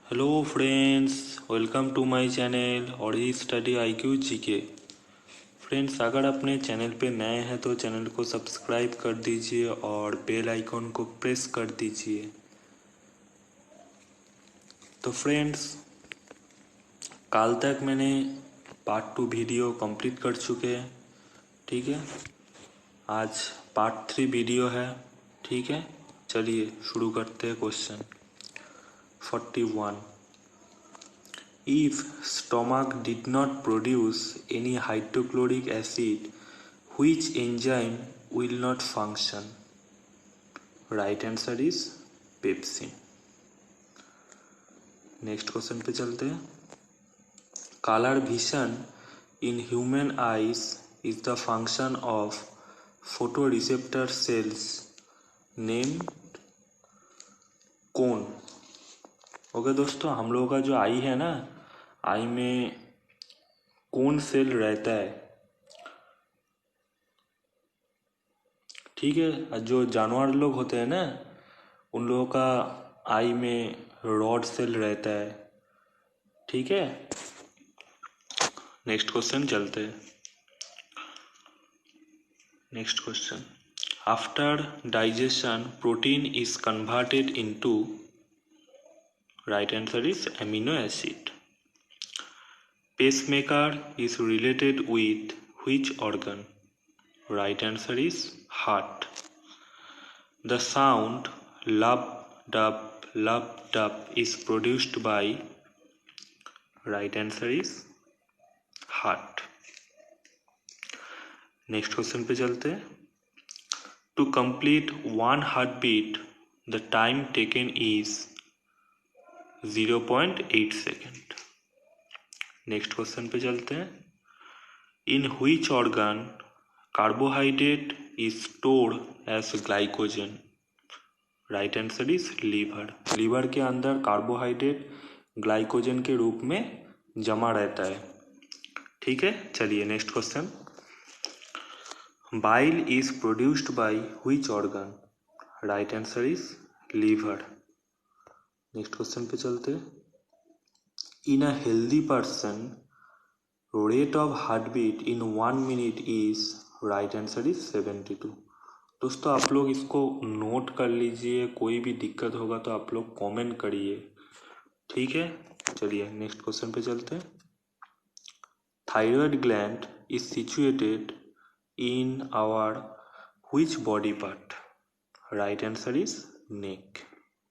Hello friends, welcome to my channel और ही study IQ GK. Friends, अगर अपने चैनल पे नए हैं तो चैनल को सब्सक्राइब कर दीजिए और बेल आइकॉन को प्रेस कर दीजिए। तो फ्रेंड्स, कल तक मैंने पार्ट 2 वीडियो कंप्लीट कर चुके हैं। ठीक है, आज पार्ट 3 वीडियो है। ठीक है, चलिए शुरू करते हैं। Question 41। If stomach did not produce any hydrochloric acid, which enzyme will not function? Right answer is pepsin. Next question पे चलते हैं। Colour vision in human eyes is the function of photo receptor cells name कौन। Okay दोस्तों, हम लोगों का जो आई है ना, आई में कौन सेल रहता है। ठीक है, जो जानवर लोग होते हैं ना, उन लोगों का आई में रॉड सेल रहता है। ठीक है, नेक्स्ट क्वेश्चन चलते हैं। Next question, after digestion protein is converted into, right answer is amino acid. Pacemaker is related with which organ, right answer is heart. The sound lub dub is produced by, right answer is heart. Next question पे चलते हैं। To complete one heart beat the time taken is 0.8 second. Next question पे चलते हैं। In which organ carbohydrate is stored as glycogen, right answer is liver. Liver के अंदर carbohydrate glycogen के रूप में जमा रहता है। ठीक है, चलिए next question. Bile is produced by which organ, right answer is liver. Next question पे चलते हैं। In a healthy person rate of heart beat in 1 minute is, right answer is 72। दोस्तों, आप लोग इसको नोट कर लीजिए, कोई भी दिक्कत होगा तो आप लोग कमेंट करिए। ठीक है, चलिए नेक्स्ट क्वेश्चन पे चलते हैं। Thyroid gland is situated in our which body part, right answer is neck.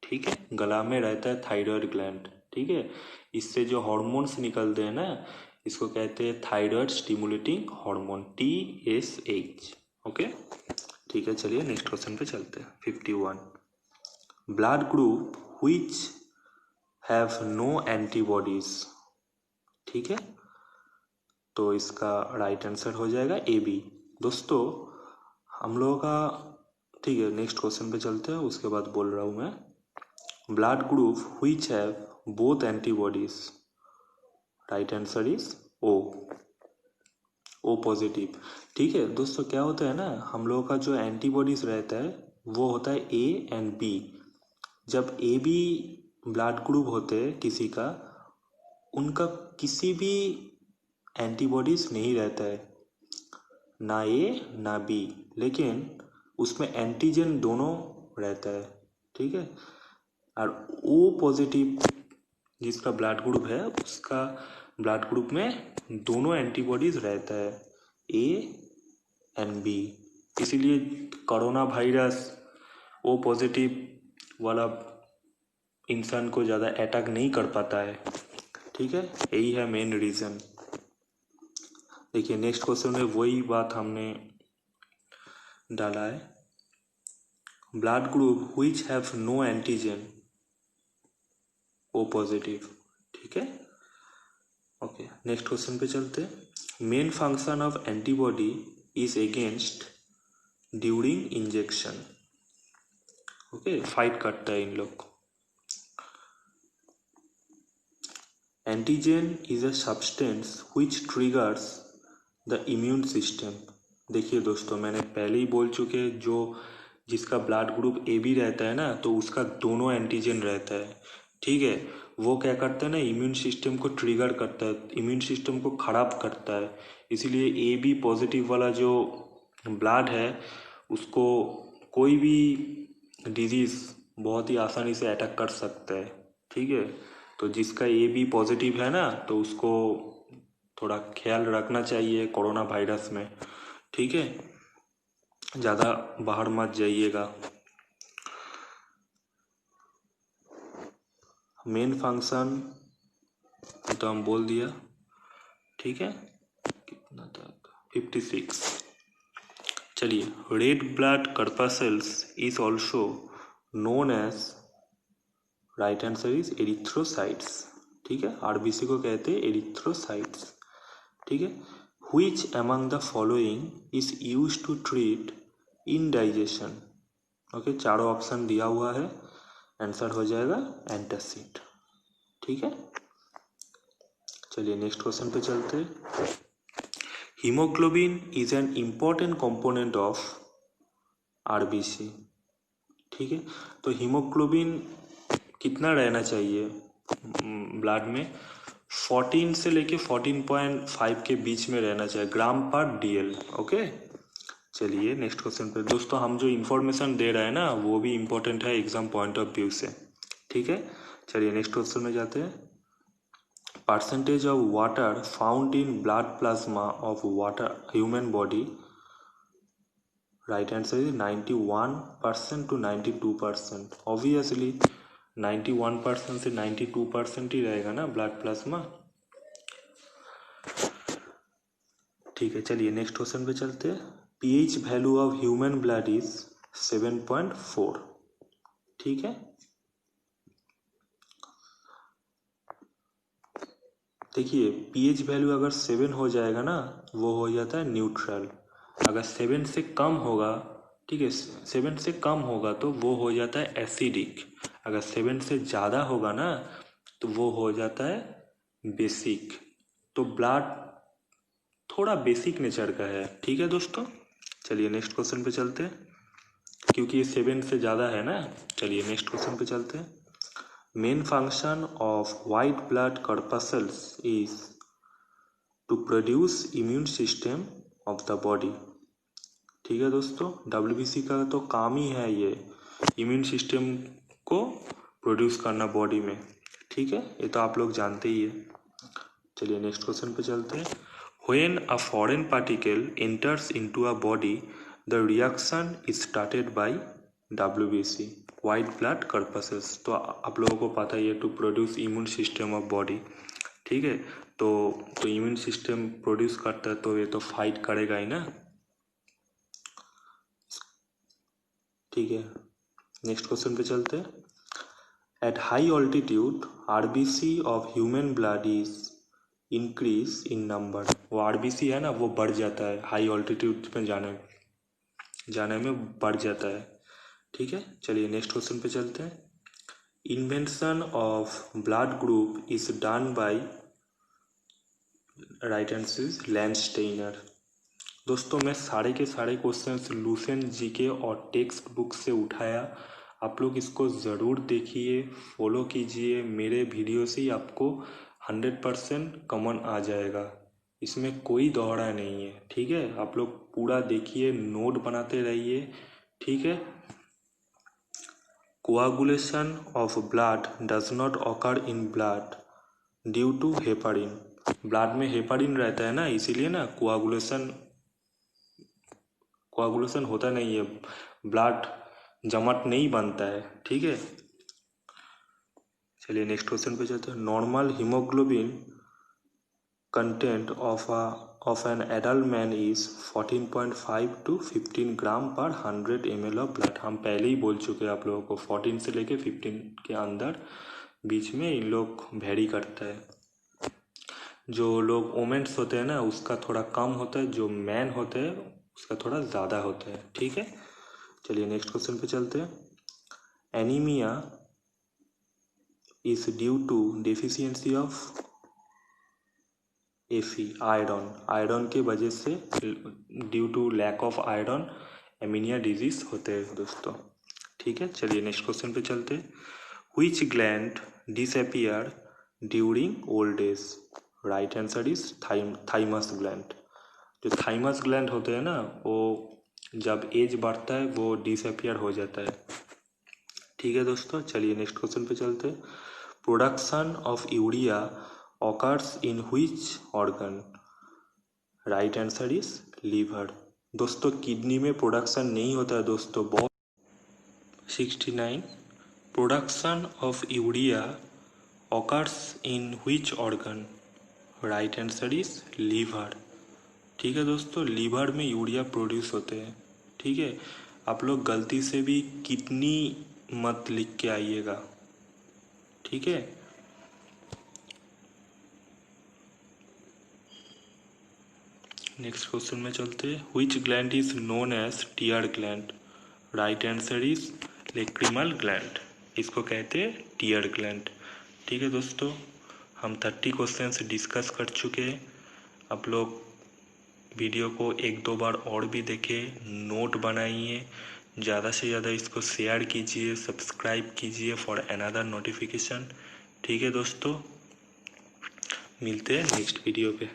ठीक है, गला में रहता है थायराइड ग्लैंड। ठीक है, इससे जो हॉर्मोन्स निकलते हैं ना, इसको कहते हैं thyroid stimulating hormone, TSH। Okay, ठीक है, चलिए नेक्स्ट क्वेश्चन पे चलते हैं। 51। Blood group which have no antibodies. ठीक है, तो इसका राइट आंसर हो जाएगा AB। दोस्तों, हम लोगों का, ठीक है, नेक्स्ट क्वेश्चन पे चलते हैं, उसके बाद बोल रहा हूँ मैं। Blood group which have both antibodies, right answer is O positive. ठीक है दोस्तों, क्या होता है ना, हम लोगों का जो एंटीबॉडीज रहता है वो होता है A एंड B। जब AB ब्लड ग्रुप होते हैं किसी का, उनका किसी भी एंटीबॉडीज नहीं रहता है, ना A ना B, लेकिन उसमें एंटीजन दोनों रहता है। ठीक है, और O पॉजिटिव जिसका ब्लड ग्रुप है, उसका ब्लड ग्रुप में दोनों एंटीबॉडीज रहता है, A एंड B। इसीलिए कोरोना वायरस O पॉजिटिव वाला इंसान को ज़्यादा अटैक नहीं कर पाता है। ठीक है, यही है मेन रीज़न। देखिए नेक्स्ट क्वेश्चन में वही बात हमने डाला है। Blood group which have no antigen, O positive. ठीक है, ओके, नेक्स्ट क्वेश्चन पे चलते हैं। Main function of antibody is against during injection. Okay, fight करता है इन लोग। Antigen is a substance which triggers the immune system. देखिए दोस्तों, मैंने पहले ही बोल चुके, जो जिसका ब्लड ग्रुप AB रहता है ना, तो उसका दोनों एंटीजन रहता है। ठीक है, वो क्या करता है ना, इम्यून सिस्टम को ट्रिगर करता है, इम्यून सिस्टम को खराब करता है। इसीलिए ए बी पॉजिटिव वाला जो ब्लड है उसको कोई भी डिजीज़ बहुत ही आसानी से अटैक कर सकता है। ठीक है, तो जिसका ए बी पॉजिटिव है ना, तो उसको थोड़ा ख्याल रखना चाहिए कोरोना वायरस में। ठीक है, ज़्यादा बाहर मत जाइएगा। मेन फंक्शन तो हम बोल दिया। ठीक है, कितना तक 56। चलिए, red blood corpuscles is also known as, right answer is erythrocytes. ठीक है, आरबीसी को कहते हैं एरिथ्रोसाइट्स। ठीक है, which among the following is use to treat indigestion. Okay, चारों ऑप्शन दिया हुआ है, आंसर हो जाएगा एंटासिड। ठीक है, चलिए नेक्स्ट क्वेश्चन पे चलते हैं। Haemoglobin is an important component of RBC. ठीक है, तो हीमोग्लोबिन कितना रहना चाहिए ब्लड में? 14 से लेके 14.5 के बीच में रहना चाहिए ग्राम पर डीएल। ओके, चलिए नेक्स्ट क्वेश्चन पे। दोस्तों, हम जो इन्फॉर्मेशन दे रहे हैं ना, वो भी इम्पोर्टेंट है एग्जाम पॉइंट ऑफ व्यू से। ठीक है, चलिए नेक्स्ट क्वेश्चन में जाते हैं। Percentage of water found in blood plasma of water human body, right answer is 91% to 92%। Obviously 91% से 92% ही रहेगा ना ब्लड प्लाज्मा। ठीक है, चलिए नेक्स्ट क्वेश्चन पे चलते हैं। PH value of human blood is 7.4। ठीक है, देखिए पीएच वैल्यू अगर 7 हो जाएगा ना, वो हो जाता है न्यूट्रल। अगर 7 से कम होगा, ठीक है, 7 से कम होगा तो वो हो जाता है एसिडिक। अगर 7 से ज़्यादा होगा ना, तो वो हो जाता है बेसिक। तो ब्लड थोड़ा बेसिक नेचर का है। ठीक है दोस्तों, चलिए नेक्स्ट क्वेश्चन पे चलते हैं, क्योंकि ये 7 से ज़्यादा है ना। चलिए नेक्स्ट क्वेश्चन पे चलते हैं। Main function of white blood corpuscles is to produce immune system of the body. ठीक है दोस्तों, डब्ल्यूबीसी का तो काम ही है ये इम्यून सिस्टम को प्रोड्यूस करना बॉडी में। ठीक है, ये तो आप लोग जानते ही है। चलिए नेक्स्ट क्वेश्चन पे चलते हैं। When a foreign particle enters into a body, the reaction is started by WBC, white blood corpuscles। तो आप लोगों को पता ही है, to produce immune system of body. ठीक है, तो इम्यून सिस्टम प्रोड्यूस करता है तो ये तो फाइट करेगा ही ना। ठीक है, नेक्स्ट क्वेश्चन पे चलते हैं। At high altitude RBC of human blood is increase in number. वो आरबीसी है ना, वो बढ़ जाता है हाई ऑल्टीट्यूड में जाने में बढ़ जाता है। ठीक है, चलिए नेक्स्ट क्वेश्चन पे चलते हैं। Invention of blood group is done by, right answer is Landsteiner. दोस्तों, मैं सारे के सारे क्वेश्चंस लूसेंट जीके और टेक्स्ट बुक से उठाया। आप लोग इसको ज़रूर देखिए, फॉलो कीजिए। मेरे वीडियो से ही आपको 100% कॉमन आ जाएगा, इसमें कोई दोहरा नहीं है। ठीक है, आप लोग पूरा देखिए, नोट बनाते रहिए। ठीक है, coagulation of blood does not occur in blood due to heparin. Blood में हेपारिन रहता है ना, इसीलिए ना कोआगुलेशन होता नहीं है, ब्लड जमट नहीं बनता है। ठीक है, चलिए नेक्स्ट क्वेश्चन पे चलते हैं। Normal haemoglobin content of an adult man is 14.5 to 15 ग्राम पर 100 ml ऑफ ब्लड। हम पहले ही बोल चुके हैं आप लोगों को, 14 से लेके 15 के अंदर बीच में इन लोग वेरी करता है। जो लोग वोमेन्स होते हैं ना, उसका थोड़ा कम होता है, जो मैन होते हैं उसका थोड़ा ज़्यादा होता है। ठीक है, चलिए नेक्स्ट क्वेश्चन पे चलते हैं। Anaemia is due to deficiency of एफी, आयरन। आयरन के वजह से, due to lack of iron anaemia disease होते हैं दोस्तों। ठीक है, चलिए नेक्स्ट क्वेश्चन पे चलते हैं। Which gland disappear during old age? Right answer is thymus gland. जो थाइमस ग्लैंड होते हैं ना, वो जब एज बढ़ता है वो डिसअपियर हो जाता है। ठीक है दोस्तों, चलिए नेक्स्ट क्वेश्चन पे चलते हैं। Production of urea occurs in which organ? Right answer is liver. दोस्तों किडनी में प्रोडक्शन नहीं होता है दोस्तों, बहुत। 69 production of urea occurs in which organ? Right answer is liver. ठीक है दोस्तों, लीवर में यूरिया प्रोड्यूस होते हैं। ठीक है, आप लोग गलती से भी किडनी मत लिख के आइएगा। ठीक है, नेक्स्ट क्वेश्चन में चलते हैं। Which gland is known as tear gland? Right answer is lacrimal gland. इसको कहते हैं टीयर ग्लैंड। ठीक है दोस्तों, हम 30 क्वेश्चंस डिस्कस कर चुके हैं। आप लोग वीडियो को एक दो बार और भी देखें, नोट बनाइए, ज़्यादा से ज़्यादा इसको शेयर कीजिए, सब्सक्राइब कीजिए फॉर अनदर नोटिफिकेशन। ठीक है दोस्तों, मिलते हैं नेक्स्ट वीडियो पे।